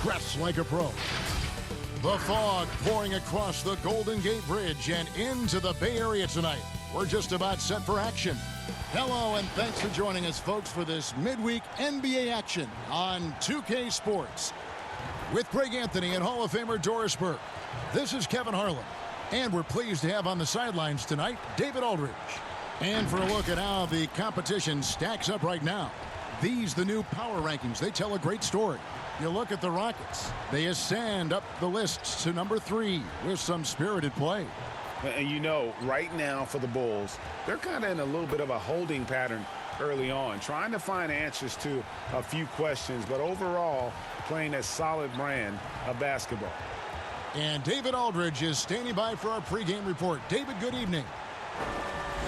dress like a pro. The fog pouring across the Golden Gate Bridge and into the Bay Area tonight. We're just about set for action. Hello, and thanks for joining us, folks, for this midweek NBA action on 2K Sports. With Greg Anthony and Hall of Famer Doris Burke, this is Kevin Harlan. And we're pleased to have on the sidelines tonight, David Aldridge. And for a look at how the competition stacks up right now, these the new power rankings. They tell a great story. You look at the Rockets. They ascend up the lists to number 3 with some spirited play. And you know, right now for the Bulls, they're kind of in a little bit of a holding pattern early on, trying to find answers to a few questions, but overall playing a solid brand of basketball. And David Aldridge is standing by for our pregame report. David, good evening.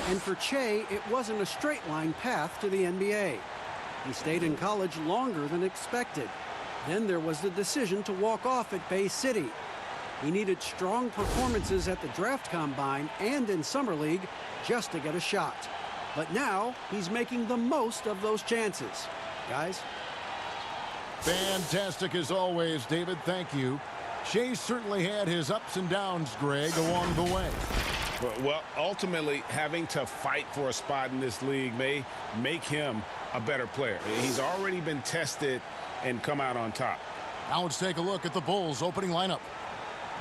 And for Che, it wasn't a straight line path to the NBA. He stayed in college longer than expected. Then there was the decision to walk off at Bay City. He needed strong performances at the draft combine and in Summer League just to get a shot. But now he's making the most of those chances. Guys? Fantastic as always, David. Thank you. Shea certainly had his ups and downs, Greg, along the way. Well, ultimately, having to fight for a spot in this league may make him a better player. He's already been tested and come out on top. Now let's take a look at the Bulls' opening lineup.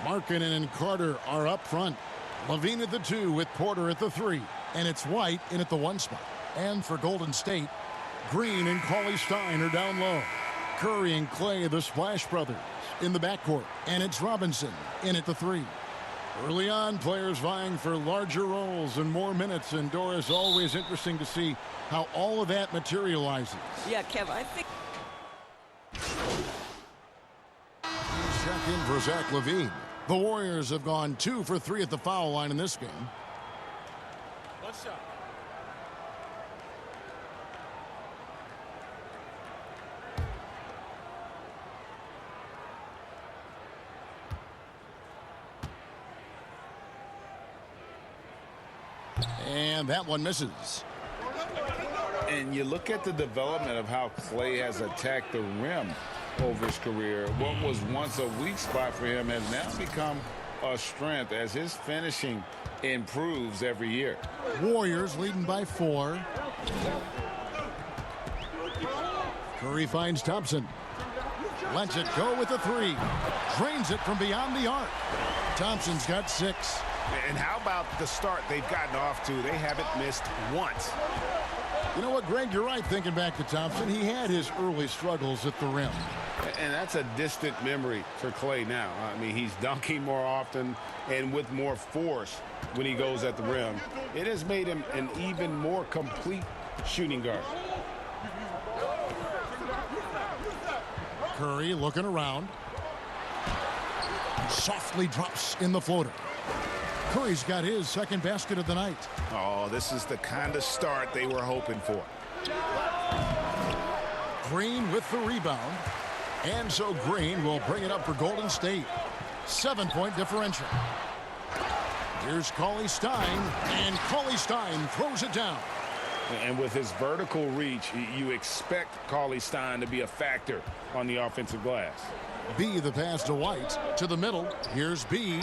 Markkanen and Carter are up front. Levine at the 2 with Porter at the 3. And it's White in at the 1 spot. And for Golden State, Green and Cauley-Stein are down low. Curry and Clay, the Splash Brothers, in the backcourt. And it's Robinson in at the 3. Early on, players vying for larger roles and more minutes. And Doris, always interesting to see how all of that materializes. Yeah, Kev, I think. Check in for Zach LaVine. The Warriors have gone 2 for 3 at the foul line in this game. What's up? And that one misses. And you look at the development of how Clay has attacked the rim over his career. What was once a weak spot for him has now become a strength as his finishing improves every year. Warriors leading by 4. Curry finds Thompson. Lets it go with a 3. Drains it from beyond the arc. Thompson's got 6. And how about the start they've gotten off to? They haven't missed once. You know what, Greg? You're right thinking back to Thompson. He had his early struggles at the rim. And that's a distant memory for Clay now. I mean, he's dunking more often and with more force when he goes at the rim. It has made him an even more complete shooting guard. Curry looking around. Softly drops in the floater. Curry's got his second basket of the night. Oh, this is the kind of start they were hoping for. Green with the rebound. And so Green will bring it up for Golden State. 7-point differential. Here's Cauley-Stein, and Cauley-Stein throws it down. And with his vertical reach, you expect Cauley-Stein to be a factor on the offensive glass. B the pass to White. To the middle. Here's B.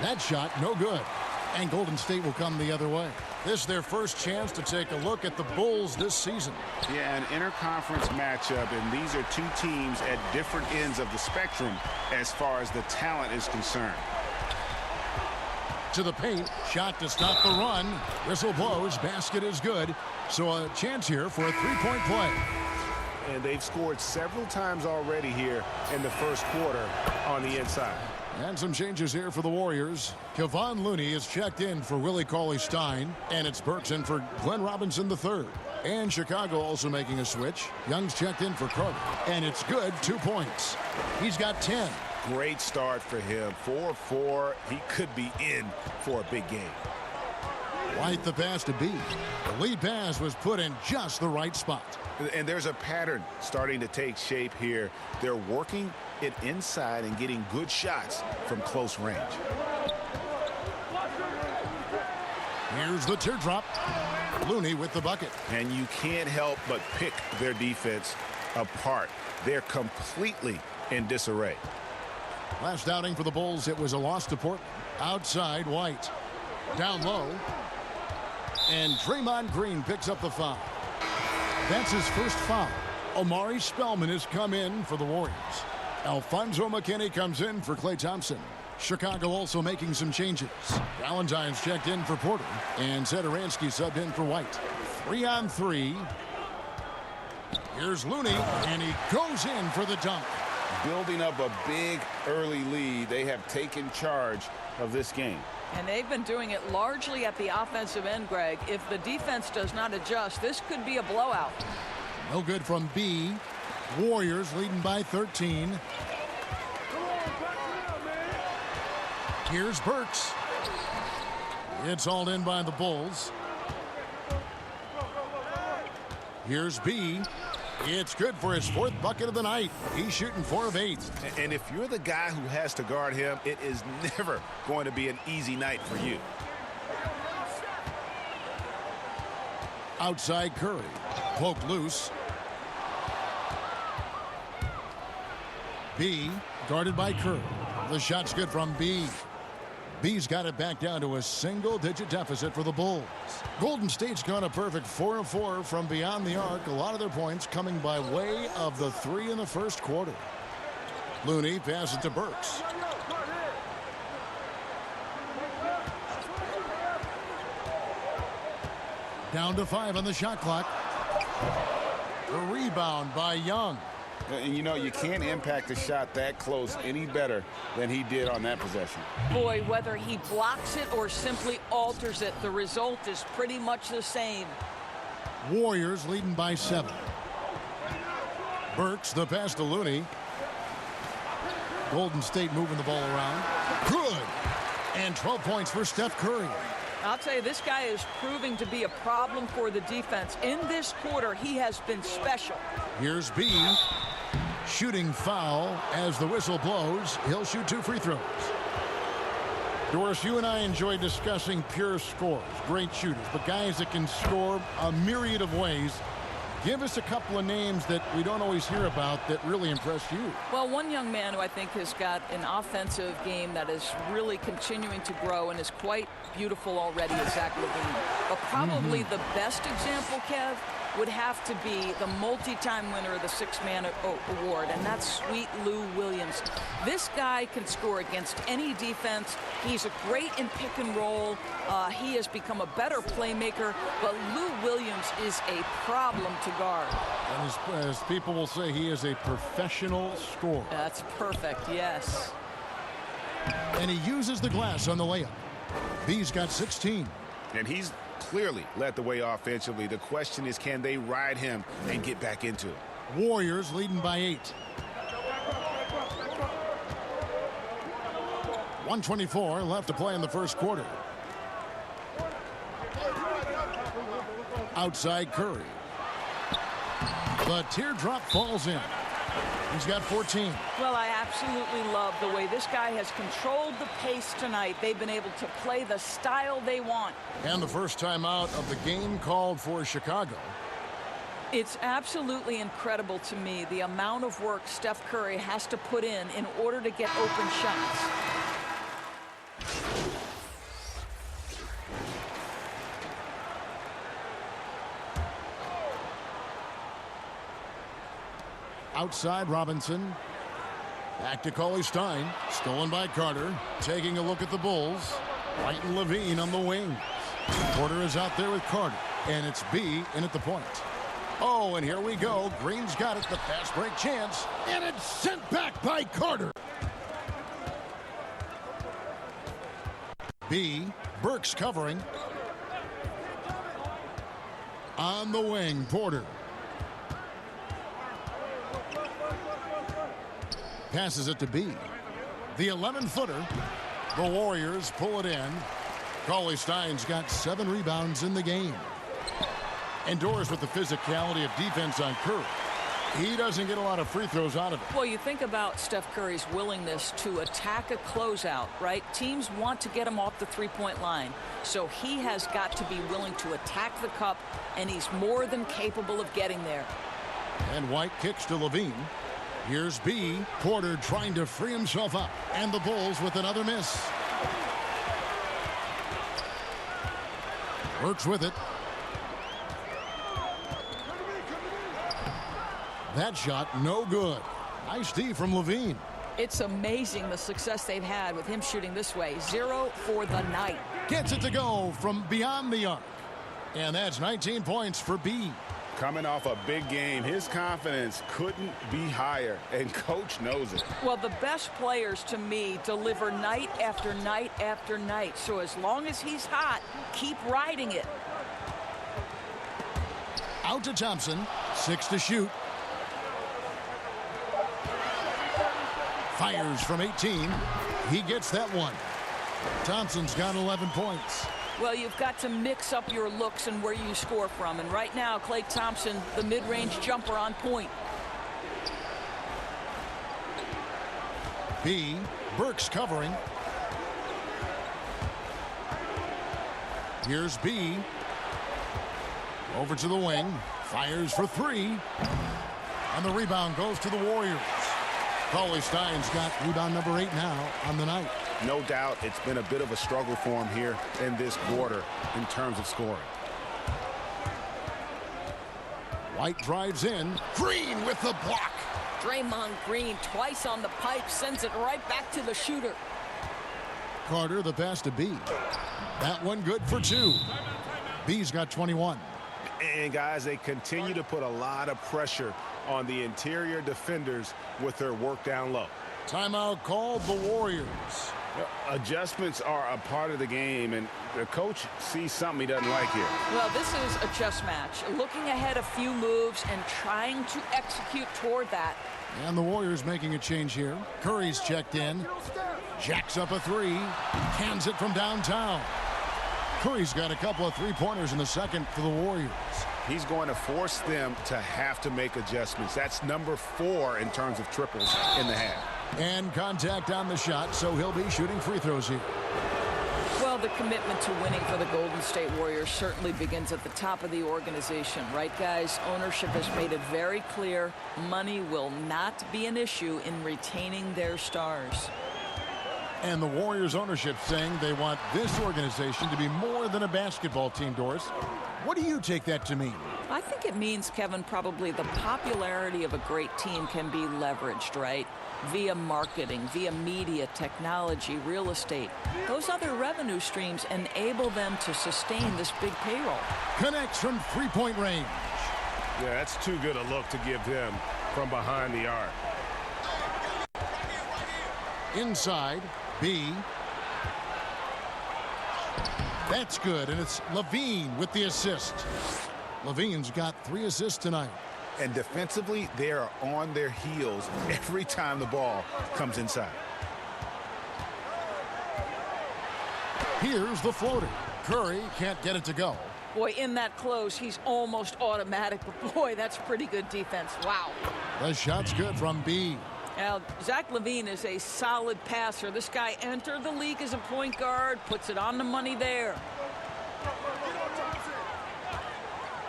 That shot, no good. And Golden State will come the other way. This is their first chance to take a look at the Bulls this season. Yeah, an interconference matchup, and these are two teams at different ends of the spectrum as far as the talent is concerned. To the paint, shot to stop the run. Whistle blows, basket is good. So a chance here for a 3-point play. And they've scored several times already here in the first quarter on the inside. And some changes here for the Warriors. Kevon Looney is checked in for Willie Cauley-Stein. And it's Burks in for Glenn Robinson III. And Chicago also making a switch. Young's checked in for Carter. And it's good, 2 points. He's got 10. Great start for him. 4-4. He could be in for a big game. White the pass to B. The lead pass was put in just the right spot. And there's a pattern starting to take shape here. They're working it inside and getting good shots from close range. Here's the teardrop. Looney with the bucket. And you can't help but pick their defense apart. They're completely in disarray. Last outing for the Bulls, it was a loss to Portland. Outside, White. Down low. And Draymond Green picks up the foul. That's his first foul. Omari Spellman has come in for the Warriors. Alfonso McKinney comes in for Klay Thompson. Chicago also making some changes. Valentine's checked in for Porter. And Satoransky subbed in for White. 3-on-3. Here's Looney, and he goes in for the dunk. Building up a big early lead. They have taken charge of this game. And they've been doing it largely at the offensive end, Greg. If the defense does not adjust, this could be a blowout. No good from B. Warriors leading by 13. Here's Burks. It's hauled in by the Bulls. Here's B. It's good for his fourth bucket of the night. He's shooting 4 of 8. And if you're the guy who has to guard him, it is never going to be an easy night for you. Outside Curry. Poked loose. B guarded by Curry. The shot's good from B. B's got it back down to a single-digit deficit for the Bulls. Golden State's gone a perfect 4 of 4 from beyond the arc. A lot of their points coming by way of the 3 in the first quarter. Looney passes to Burks. Down to 5 on the shot clock. The rebound by Young. And you know, you can't impact a shot that close any better than he did on that possession. Boy, whether he blocks it or simply alters it, the result is pretty much the same. Warriors leading by 7. Burks, the pass to Looney. Golden State moving the ball around. Good. And 12 points for Steph Curry. I'll tell you, this guy is proving to be a problem for the defense. In this quarter, he has been special. Here's B. Shooting foul as the whistle blows. He'll shoot 2 free throws. Doris, you and I enjoy discussing pure scores, great shooters, but guys that can score a myriad of ways. Give us a couple of names that we don't always hear about that really impressed you. Well, one young man who I think has got an offensive game that is really continuing to grow and is quite beautiful already is Zach LaVine. But probably the best example, Kev, would have to be the multi-time winner of the Six-Man Award, and that's Sweet Lou Williams. This guy can score against any defense. He's a great in pick and roll. He has become a better playmaker, but Lou Williams is a problem to guard. And as people will say, he is a professional scorer. That's perfect, yes. And he uses the glass on the layup. B's got 16. And he's clearly led the way offensively. The question is, can they ride him and get back into it? Warriors leading by 8. 1:24 left to play in the first quarter. Outside Curry. The teardrop falls in. He's got 14. Well, I absolutely love the way this guy has controlled the pace tonight. They've been able to play the style they want. And the first time out of the game called for Chicago. It's absolutely incredible to me the amount of work Steph Curry has to put in order to get open shots. Outside Robinson. Back to Cauley-Stein. Stolen by Carter. Taking a look at the Bulls. White and Levine on the wing. Porter is out there with Carter. And it's B in at the point. Oh, and here we go. Green's got it. The fast break chance. And it's sent back by Carter. B. Burks covering. On the wing, Porter. Passes it to B. The 11-footer. The Warriors pull it in. Cauley-Stein's got 7 rebounds in the game. And Doris with the physicality of defense on Curry. He doesn't get a lot of free throws out of it. Well, you think about Steph Curry's willingness to attack a closeout, right? Teams want to get him off the three-point line. So he has got to be willing to attack the cup, and he's more than capable of getting there. And White kicks to Levine. Here's B. Porter trying to free himself up. And the Bulls with another miss. Works with it. That shot no good. Nice D from Levine. It's amazing the success they've had with him shooting this way. 0 for the night. Gets it to go from beyond the arc. And that's 19 points for B. Coming off a big game, his confidence couldn't be higher, and coach knows it. Well, the best players to me deliver night after night after night. So as long as he's hot, keep riding it. Out to Thompson. 6 to shoot. Fires from 18. He gets that one. Thompson's got 11 points. Well, you've got to mix up your looks and where you score from. And right now, Klay Thompson, the mid-range jumper on point. B. Burks covering. Here's B. Over to the wing. Fires for 3. And the rebound goes to the Warriors. Steин's got rebound number 8 now on the night. No doubt it's been a bit of a struggle for him here in this quarter in terms of scoring. White drives in. Green with the block. Draymond Green twice on the pipe, sends it right back to the shooter. Carter the pass to B. That one good for 2. B's got 21. And guys, they continue to put a lot of pressure on the interior defenders with their work down low. Timeout called the Warriors. Adjustments are a part of the game, and the coach sees something he doesn't like here. Well, this is a chess match. Looking ahead a few moves and trying to execute toward that. And the Warriors making a change here. Curry's checked in. Jacks up a 3. Cans it from downtown. Curry's got a couple of 3-pointers in the second for the Warriors. He's going to force them to have to make adjustments. That's number 4 in terms of triples in the half. And contact on the shot, so he'll be shooting free throws here. Well, the commitment to winning for the Golden State Warriors certainly begins at the top of the organization, right, guys? Ownership has made it very clear money will not be an issue in retaining their stars. And the Warriors ownership saying they want this organization to be more than a basketball team, Doris. What do you take that to mean? I think it means, Kevin, probably the popularity of a great team can be leveraged, right? Via marketing, via media, technology, real estate. Those other revenue streams enable them to sustain this big payroll. Connects from 3-point range. Yeah, that's too good a look to give him from behind the arc. Inside, B. That's good, and it's Levine with the assist. Levine's got 3 assists tonight. And defensively, they are on their heels every time the ball comes inside. Here's the floater. Curry can't get it to go. Boy, in that close, he's almost automatic. But boy, that's pretty good defense. Wow. The shot's good from B. Now, Zach LaVine is a solid passer. This guy entered the league as a point guard, puts it on the money there.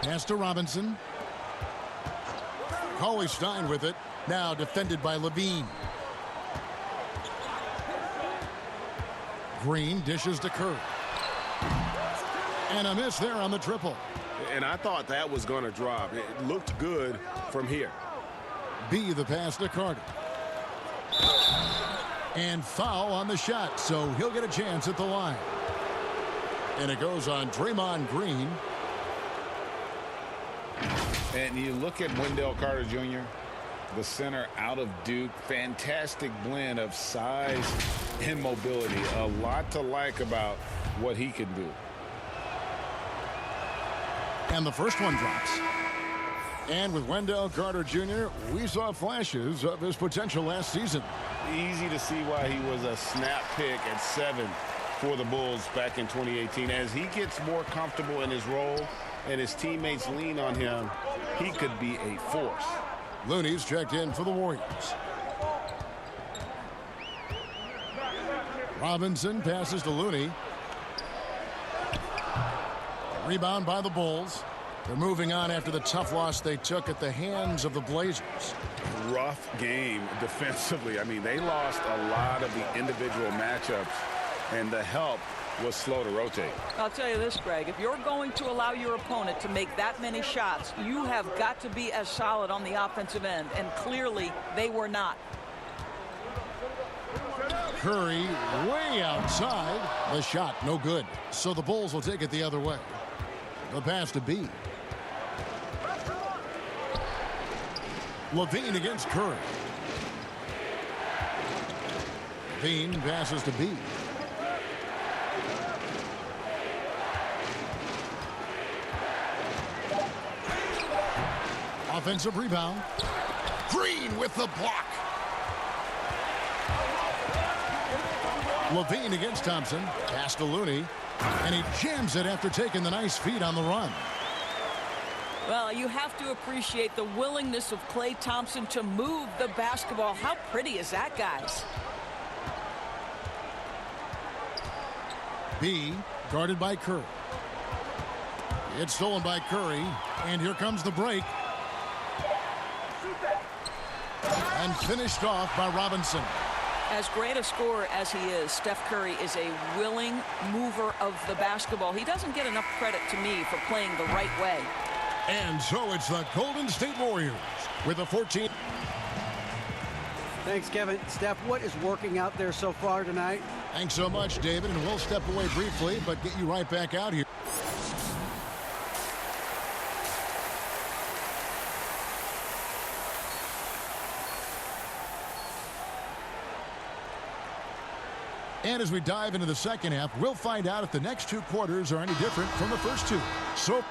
Pass to Robinson. Stein with it. Now defended by Levine. Green dishes to Curry. And a miss there on the triple. And I thought that was going to drop. It looked good from here. B the pass to Carter. And foul on the shot, so he'll get a chance at the line. And it goes on Draymond Green. And you look at Wendell Carter Jr., the center out of Duke. Fantastic blend of size and mobility. A lot to like about what he can do. And the first one drops. And with Wendell Carter Jr., we saw flashes of his potential last season. Easy to see why he was a snap pick at 7 for the Bulls back in 2018. As he gets more comfortable in his role and his teammates lean on him, he could be a force. Looney's checked in for the Warriors. Robinson passes to Looney. Rebound by the Bulls. They're moving on after the tough loss they took at the hands of the Blazers. Rough game defensively. I mean, they lost a lot of the individual matchups, and the help was slow to rotate. I'll tell you this, Greg, if you're going to allow your opponent to make that many shots, you have got to be as solid on the offensive end, and clearly they were not. Curry way outside. The shot no good. So the Bulls will take it the other way. The pass to B. Levine against Curry. Levine passes to B. Offensive rebound. Green with the block. Levine against Thompson. Pass to Looney. And he jams it after taking the nice feed on the run. Well, you have to appreciate the willingness of Klay Thompson to move the basketball. How pretty is that, guys? B guarded by Curry. It's stolen by Curry. And here comes the break. And finished off by Robinson. As great a scorer as he is, Steph Curry is a willing mover of the basketball. He doesn't get enough credit to me for playing the right way. And so it's the Golden State Warriors with a 14. Thanks, Kevin. Steph, what is working out there so far tonight? Thanks so much, David. And we'll step away briefly, but get you right back out here. And as we dive into the second half, we'll find out if the next two quarters are any different from the first two. So,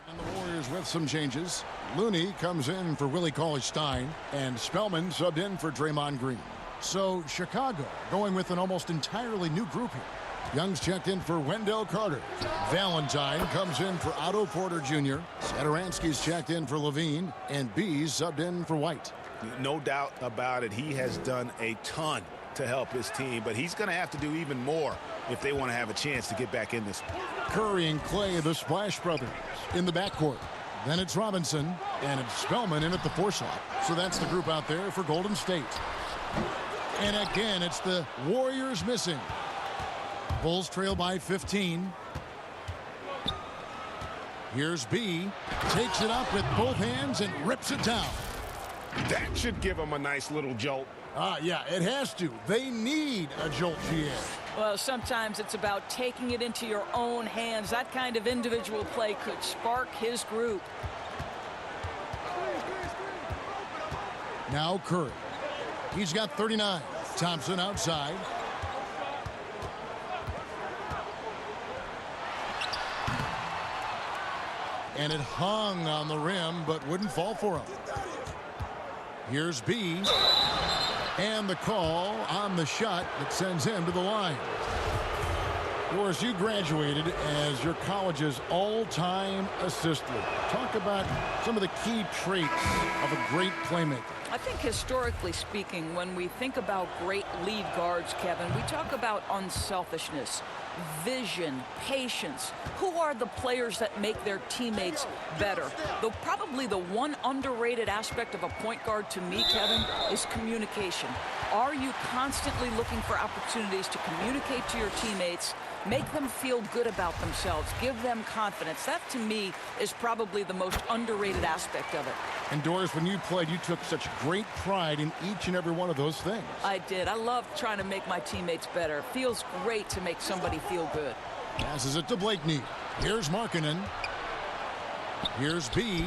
and the Warriors with some changes. Looney comes in for Willie Cauley-Stein, and Spellman subbed in for Draymond Green. So, Chicago going with an almost entirely new group here. Young's checked in for Wendell Carter. Valentine comes in for Otto Porter Jr. Satoransky's checked in for Levine, and B's subbed in for White. No doubt about it. He has done a ton to help his team, but he's going to have to do even more if they want to have a chance to get back in this one. Curry and Klay, the Splash Brothers, in the backcourt. Then it's Robinson, and it's Spellman in at the 4 slot. So that's the group out there for Golden State. And again, it's the Warriors missing. Bulls trail by 15. Here's B. Takes it up with both hands and rips it down. That should give him a nice little jolt. Yeah, it has to. They need a jolt, GA. Well, sometimes it's about taking it into your own hands. That kind of individual play could spark his group. Now Curry. He's got 39. Thompson outside. And it hung on the rim, but wouldn't fall for him. Here's B. And the call on the shot that sends him to the line. Doris, you graduated as your college's all-time assist leader. Talk about some of the key traits of a great playmaker. I think historically speaking, when we think about great lead guards, Kevin, we talk about unselfishness, vision, patience. Who are the players that make their teammates better? Though probably the one underrated aspect of a point guard to me, Kevin, is communication. Are you constantly looking for opportunities to communicate to your teammates, make them feel good about themselves, give them confidence? That, to me, is probably the most underrated aspect of it. And Doris, when you played, you took such great pride in each and every one of those things. I did. I love trying to make my teammates better. It feels great to make somebody feel good. Passes it to Blakeney. Here's Markkanen. Here's B.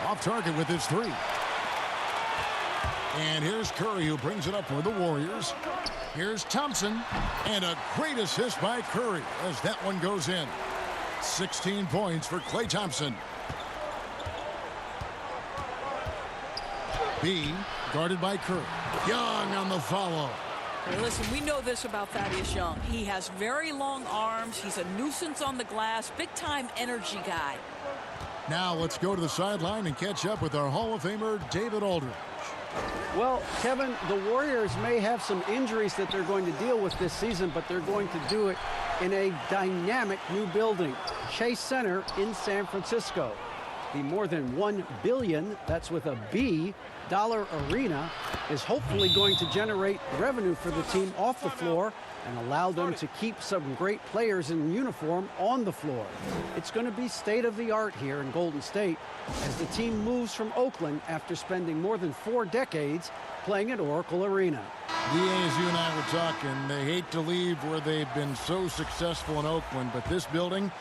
Off target with his 3. And here's Curry, who brings it up for the Warriors. Here's Thompson. And a great assist by Curry as that one goes in. 16 points for Klay Thompson. B guarded by Curry. Young on the follow. Hey, listen, we know this about Thaddeus Young. He has very long arms. He's a nuisance on the glass. Big-time energy guy. Now let's go to the sideline and catch up with our Hall of Famer, David Aldridge. Well, Kevin, the Warriors may have some injuries that they're going to deal with this season, but they're going to do it in a dynamic new building, Chase Center in San Francisco. The more than $1 billion, that's with a B, dollar arena is hopefully going to generate revenue for the team off the floor and allow them to keep some great players in uniform on the floor. It's going to be state-of-the-art here in Golden State as the team moves from Oakland after spending more than 4 decades playing at Oracle Arena. D.A., as you and I were talking, they hate to leave where they've been so successful in Oakland, but this building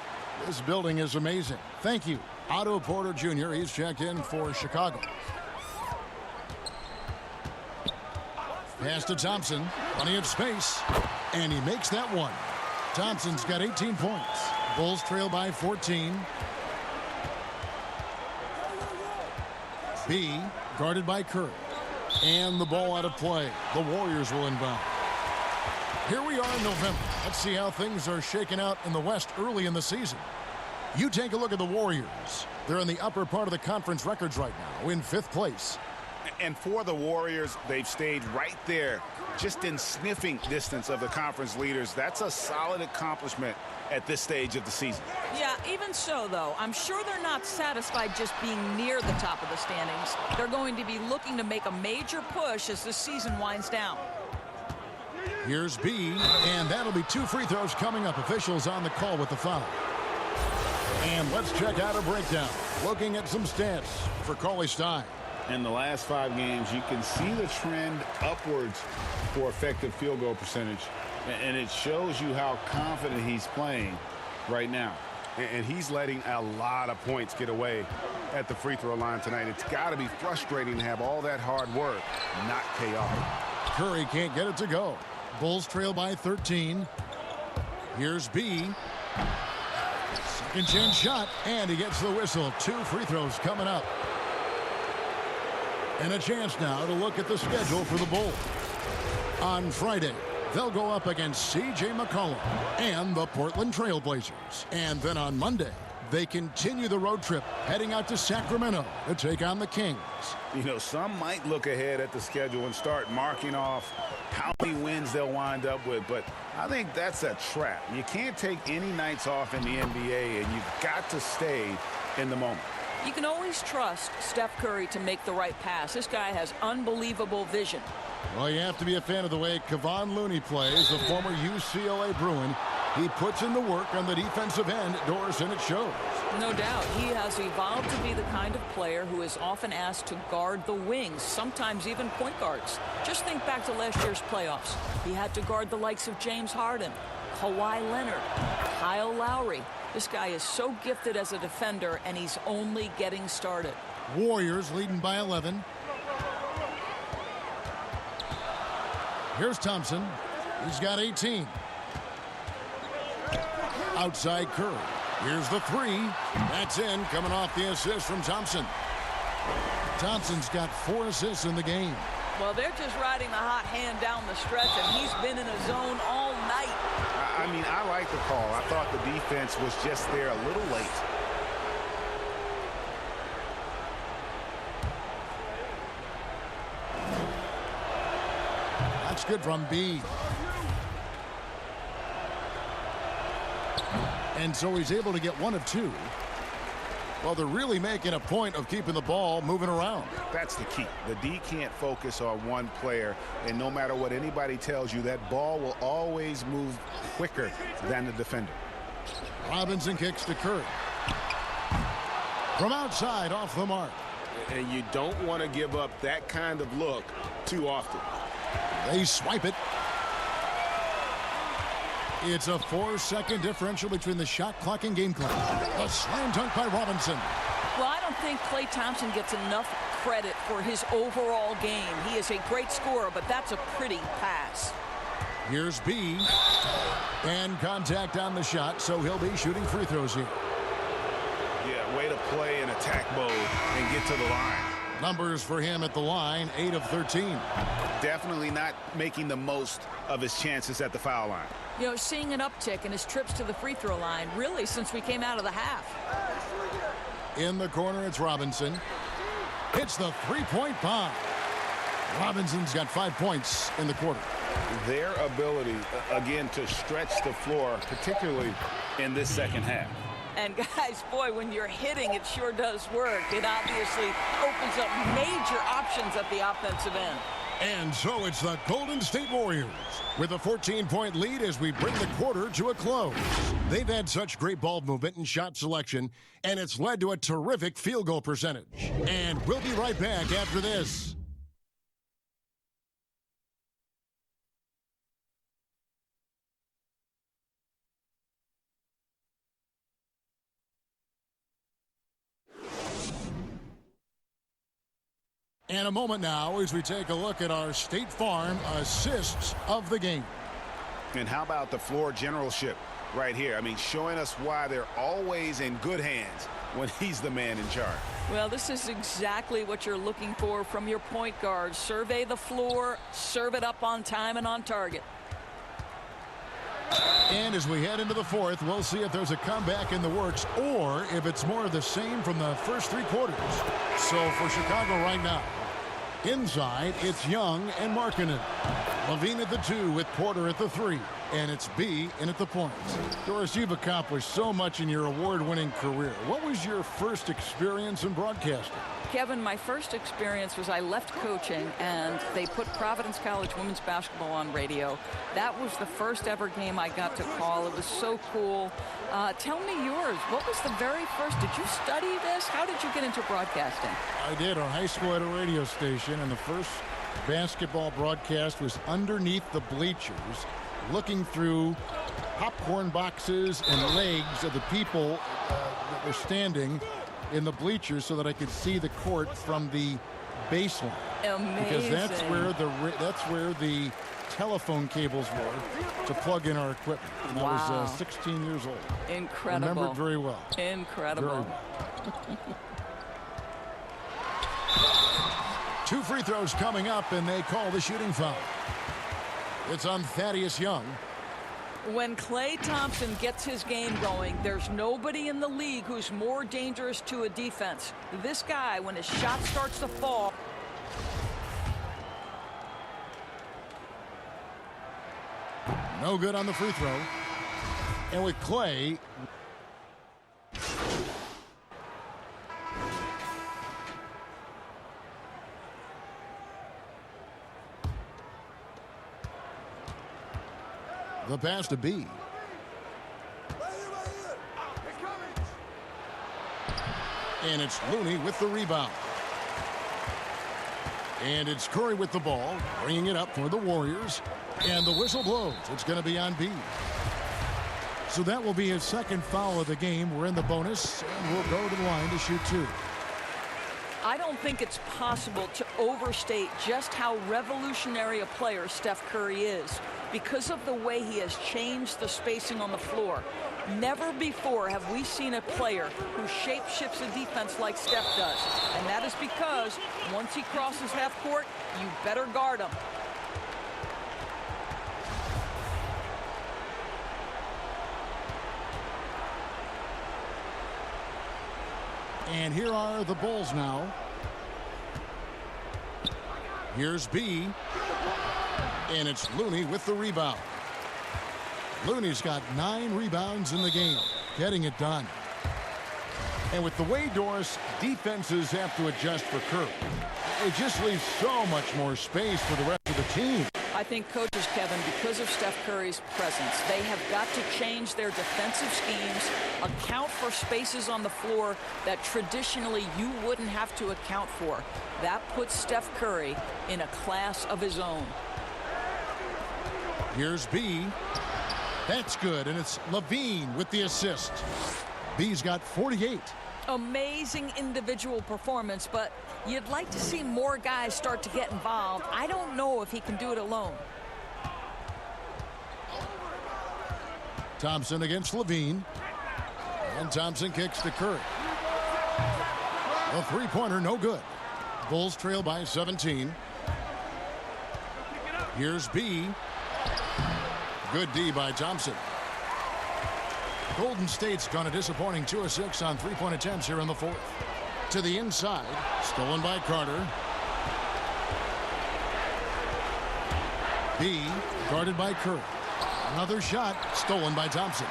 is amazing. Thank you, Otto Porter Jr. He's checked in for Chicago. Pass to Thompson, plenty of space, and he makes that one. Thompson's got 18 points. Bulls trail by 14. B, guarded by Curry. And the ball out of play. The Warriors will inbound. Here we are in November. Let's see how things are shaking out in the West early in the season. You take a look at the Warriors. They're in the upper part of the conference records right now, in 5th place. And for the Warriors, they've stayed right there, just in sniffing distance of the conference leaders. That's a solid accomplishment at this stage of the season. Yeah, even so, though, I'm sure they're not satisfied just being near the top of the standings. They're going to be looking to make a major push as the season winds down. Here's B, and that'll be 2 free throws coming up. Officials on the call with the foul. And let's check out a breakdown. Looking at some stats for Cauley Stein. In the last 5 games, you can see the trend upwards for effective field goal percentage. And it shows you how confident he's playing right now. And he's letting a lot of points get away at the free throw line tonight. It's got to be frustrating to have all that hard work not pay off. Curry can't get it to go. Bulls trail by 13. Here's B. Second chance shot, and he gets the whistle. 2 free throws coming up. And a chance now to look at the schedule for the Bulls. On Friday, they'll go up against C.J. McCollum and the Portland Trail Blazers. And then on Monday, they continue the road trip, heading out to Sacramento to take on the Kings. You know, some might look ahead at the schedule and start marking off how many wins they'll wind up with, but I think that's a trap. You can't take any nights off in the NBA, and you've got to stay in the moment. You can always trust Steph Curry to make the right pass. This guy has unbelievable vision. Well, you have to be a fan of the way Kevon Looney plays, the former UCLA Bruin. He puts in the work on the defensive end, Doris, and it shows. No doubt. He has evolved to be the kind of player who is often asked to guard the wings, sometimes even point guards. Just think back to last year's playoffs. He had to guard the likes of James Harden, Kawhi Leonard, Kyle Lowry. This guy is so gifted as a defender, and he's only getting started. Warriors leading by 11. Here's Thompson. He's got 18. Outside Curry. Here's the 3. That's in, coming off the assist from Thompson. Thompson's got 4 assists in the game. Well, they're just riding the hot hand down the stretch, and he's been in a zone all night. I mean, I like the call. I thought the defense was just there a little late. That's good from B. And so he's able to get 1 of 2. Well, they're really making a point of keeping the ball moving around. That's the key. The D can't focus on one player, and no matter what anybody tells you, that ball will always move quicker than the defender. Robinson kicks to Curry. From outside, off the mark. And you don't want to give up that kind of look too often. They swipe it. It's a 4-second differential between the shot clock and game clock. A slam dunk by Robinson. Well, I don't think Klay Thompson gets enough credit for his overall game. He is a great scorer, but that's a pretty pass. Here's B. And contact on the shot, so he'll be shooting free throws here. Yeah, way to play in attack mode and get to the line. Numbers for him at the line, 8 of 13. Definitely not making the most of his chances at the foul line. You know, seeing an uptick in his trips to the free throw line, really, since we came out of the half. In the corner, it's Robinson. It's the three-point bomb. Robinson's got 5 points in the quarter. their ability, again, to stretch the floor, particularly in this second half. And guys, boy, when you're hitting, it sure does work. It obviously opens up major options at the offensive end. And so it's the Golden State Warriors with a 14-point lead as we bring the quarter to a close. They've had such great ball movement and shot selection, and it's led to a terrific field goal percentage. And we'll be right back after this. And a moment now as we take a look at our State Farm assists of the game. And how about the floor generalship right here? I mean, showing us why they're always in good hands when he's the man in charge. Well, this is exactly what you're looking for from your point guard. Survey the floor, serve it up on time and on target. And as we head into the fourth, we'll see if there's a comeback in the works or if it's more of the same from the first three quarters. So for Chicago right now, inside, it's Young and Markkanen. Levine at the 2 with Porter at the 3. And it's B in at the points. Doris, you've accomplished so much in your award-winning career. What was your first experience in broadcasting? Kevin, my first experience was I left coaching and they put Providence College women's basketball on radio. That was the first ever game I got to call. It was so cool. Tell me yours. What was the very first? Did you study this? How did you get into broadcasting? I did. Our high school had a radio station, and the first basketball broadcast was underneath the bleachers, looking through popcorn boxes and legs of the people that were standing in the bleachers so that I could see the court from the baseline. Amazing. Because that's where the telephone cables were to plug in our equipment. And wow. I was 16 years old. Incredible. Remember it very well. Incredible. Very well. 2 free throws coming up, and they call the shooting foul. It's on Thaddeus Young. When Klay Thompson gets his game going, there's nobody in the league who's more dangerous to a defense. This guy, when his shot starts to fall. No good on the free throw. And with Klay, the pass to B. And it's Looney with the rebound. And it's Curry with the ball, bringing it up for the Warriors. And the whistle blows. It's going to be on B. So that will be his second foul of the game. We're in the bonus, and we'll go to the line to shoot 2. I don't think it's possible to overstate just how revolutionary a player Steph Curry is because of the way he has changed the spacing on the floor. Never before have we seen a player who shape-shifts a defense like Steph does. And that is because once he crosses half court, you better guard him. And here are the Bulls now. Here's B. And it's Looney with the rebound. Looney's got 9 rebounds in the game, getting it done. And with the way, Doris, defenses have to adjust for Curry, it just leaves so much more space for the rest of the team. I think coaches, Kevin, because of Steph Curry's presence, they have got to change their defensive schemes, account for spaces on the floor that traditionally you wouldn't have to account for. That puts Steph Curry in a class of his own. Here's B. That's good, and it's Levine with the assist. B's got 48. Amazing individual performance, but you'd like to see more guys start to get involved. I don't know if he can do it alone. Thompson against Levine. And Thompson kicks to Curry. The three-pointer, no good. Bulls trail by 17. Here's B. Good D by Thompson. Golden State's gone a disappointing 2 of 6 on three-point attempts here in the fourth. To the inside, stolen by Carter. B, guarded by Curry. Another shot stolen by Thompson.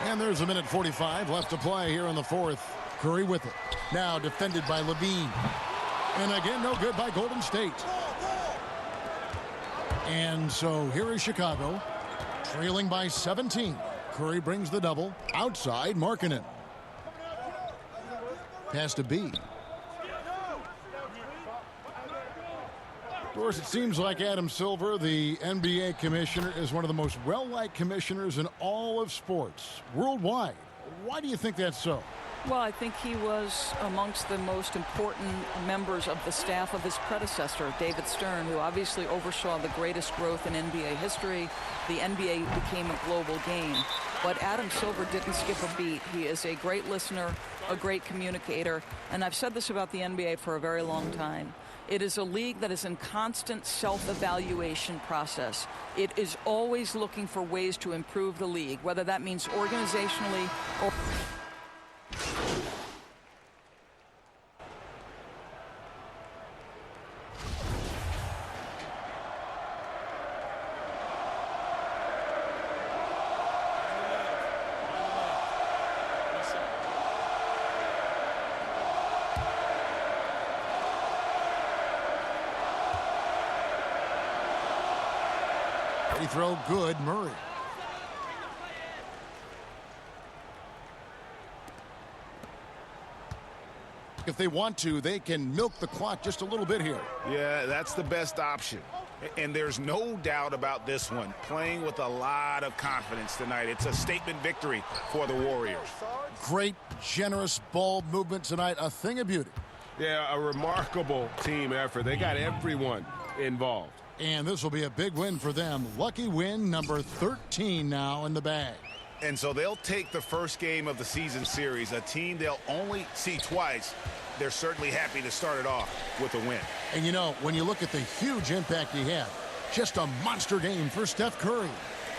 And there's a minute 45 left to play here in the fourth. Curry with it. Now defended by Levine. And again, no good by Golden State. And so here is Chicago, trailing by 17. Curry brings the double. Outside, Markkanen. Pass to B. Of course, it seems like Adam Silver, the NBA commissioner, is one of the most well-liked commissioners in all of sports, worldwide. Why do you think that's so? Well, I think he was amongst the most important members of the staff of his predecessor, David Stern, who obviously oversaw the greatest growth in NBA history. The NBA became a global game. But Adam Silver didn't skip a beat. He is a great listener, a great communicator, and I've said this about the NBA for a very long time. It is a league that is in constant self-evaluation process. It is always looking for ways to improve the league, whether that means organizationally or... Free throw good, Murray. If they want to, they can milk the clock just a little bit here. Yeah, that's the best option. And there's no doubt about this one. Playing with a lot of confidence tonight. It's a statement victory for the Warriors. Great, generous ball movement tonight. A thing of beauty. Yeah, a remarkable team effort. They got everyone involved. And this will be a big win for them. Lucky win number 13 now in the bag. And so they'll take the first game of the season series, a team they'll only see twice. They're certainly happy to start it off with a win. And you know, when you look at the huge impact he had, just a monster game for Steph Curry.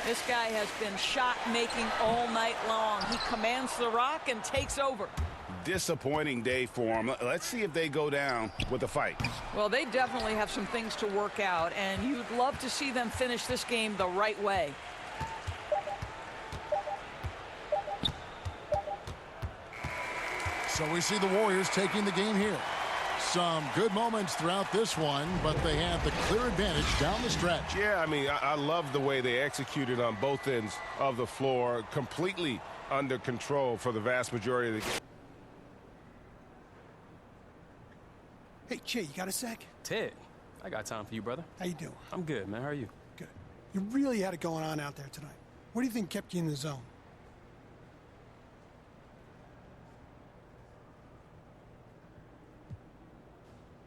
This guy has been shot-making all night long. He commands the rock and takes over. Disappointing day for them. Let's see if they go down with a fight. Well, they definitely have some things to work out, and you'd love to see them finish this game the right way. So we see the Warriors taking the game here. Some good moments throughout this one, but they have the clear advantage down the stretch. Yeah, I mean, I love the way they executed on both ends of the floor, completely under control for the vast majority of the game. Hey, Che, you got a sec? Ted, I got time for you, brother. How you doing? I'm good, man. How are you? Good. You really had it going on out there tonight. What do you think kept you in the zone?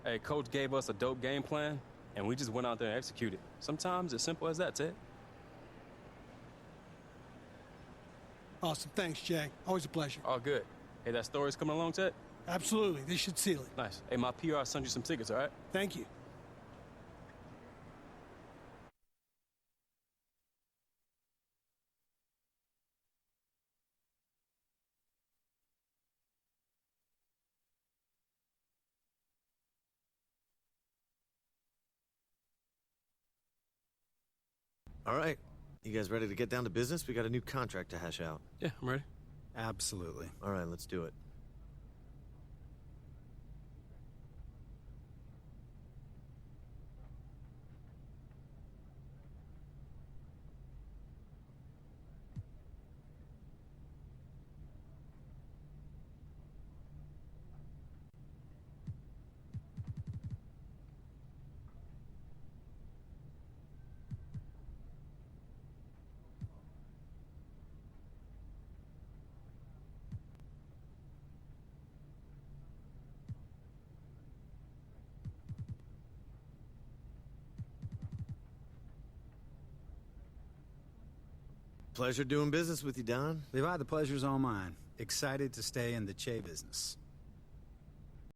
Hey, Coach gave us a dope game plan, and we just went out there and executed. Sometimes it's simple as that, Ted. Awesome. Thanks, Jay. Always a pleasure. All good. Hey, that story's coming along, Ted? Absolutely. This should seal it. Nice. Hey, my PR sent you some tickets, all right? Thank you. All right. You guys ready to get down to business? We got a new contract to hash out. Yeah, I'm ready. Absolutely. All right, let's do it. Pleasure doing business with you, Don. Levi, the pleasure's all mine. Excited to stay in the Che business.